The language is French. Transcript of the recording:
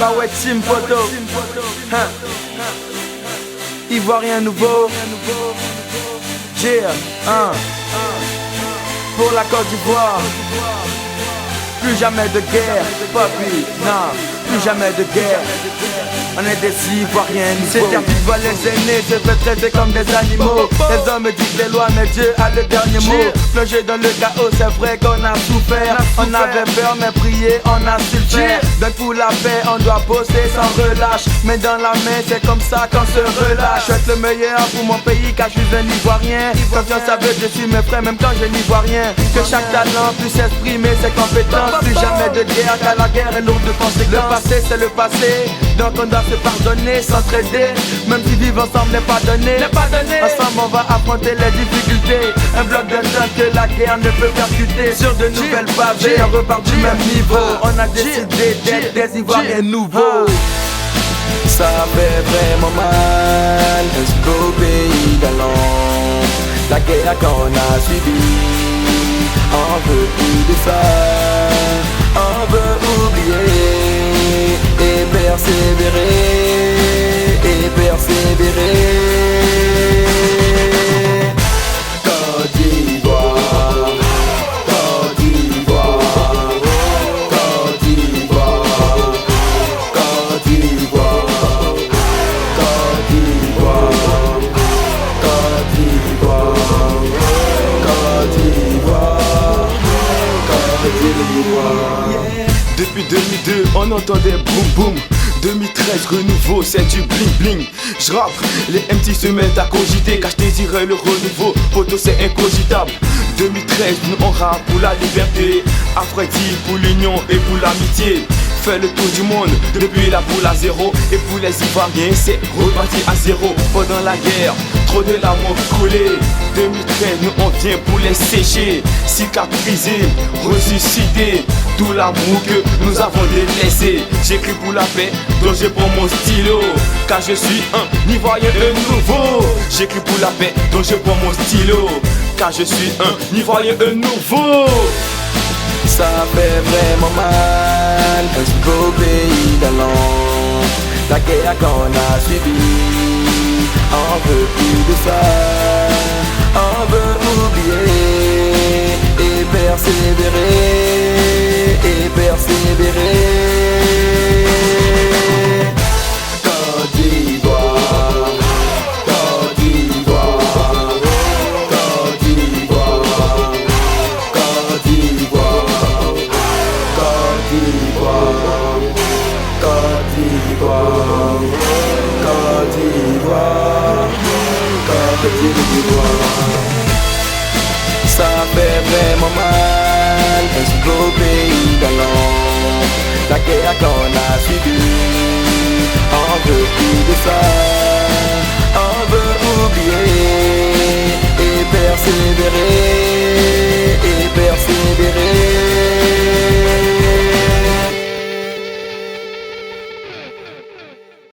Bah ouais, team photo. Ivoirien nouveau. Yeah, pour la Côte d'Ivoire. Plus jamais de guerre, papi, non, plus jamais de guerre. On est des Ivoiriens nouveaux. C'est terre vivre les aînés, se fait traiter comme des animaux. Les hommes disent des lois, mais Dieu a le dernier mot. Plongé dans le chaos, c'est vrai qu'on a souffert. On avait peur, mais prier, on a su le faire. Donc pour la paix, on doit bosser sans relâche. Mais dans la main, c'est comme ça qu'on se relâche. Je souhaite le meilleur pour mon pays, car je suis un Ivoirien. Confiance avec, je suis mes frères, même quand je n'y vois rien. Que chaque talent puisse exprimer ses compétences. Plus jamais de guerre, car la guerre est lourde de conséquences. Le passé, c'est le passé, donc on doit se pardonner, s'entraider. Même si vivre ensemble n'est pas donné. Ensemble on va affronter les difficultés. Un bloc de temps que la guerre ne peut percuter. Sur de nouvelles bases, on repart du même niveau. On a décidé d'être des Ivoiriens nouveaux. Ça fait vraiment mal, un beau pays galant. La guerre qu'on a subie, on veut plus de ça. On veut oublier et persévérer, et persévérer. Côte d'Ivoire, Côte d'Ivoire, Côte d'Ivoire, Côte d'Ivoire, Côte d'Ivoire, Côte d'Ivoire, Côte d'Ivoire, Côte d'Ivoire. Depuis 2002, on entendait boum boum. 2013, renouveau, c'est du bling bling. J'rappe, les MT se mettent à cogiter, car je désirais le renouveau, poto c'est incogitable. 2013, nous on rappe pour la liberté, Aphrodite pour l'union et pour l'amitié. Fait le tour du monde, depuis la boule à zéro. Et pour les Ivoiriens, c'est reparti à zéro. Pendant la guerre, trop de l'amour coulé. 2013, nous on vient pour les sécher, cicatriser, ressusciter tout l'amour que nous avons délaissé. J'écris pour la paix, donc je prends mon stylo, car je suis un Ivoirien nouveau. J'écris pour la paix, donc je prends mon stylo, car je suis un Ivoirien nouveau. Ça fait vraiment mal, un beau pays galant. La guerre qu'on a subie, on veut plus de ça. On veut oublier et persévérer, et persévérer. Côte d'Ivoire, Côte d'Ivoire, Côte d'Ivoire, Côte d'Ivoire, Côte d'Ivoire, Côte d'Ivoire, Côte d'Ivoire, Côte d'Ivoire. Ça fait vraiment mal, un beau pays galant. La guerre qu'on a subie, on veut plus de ça. On veut oublier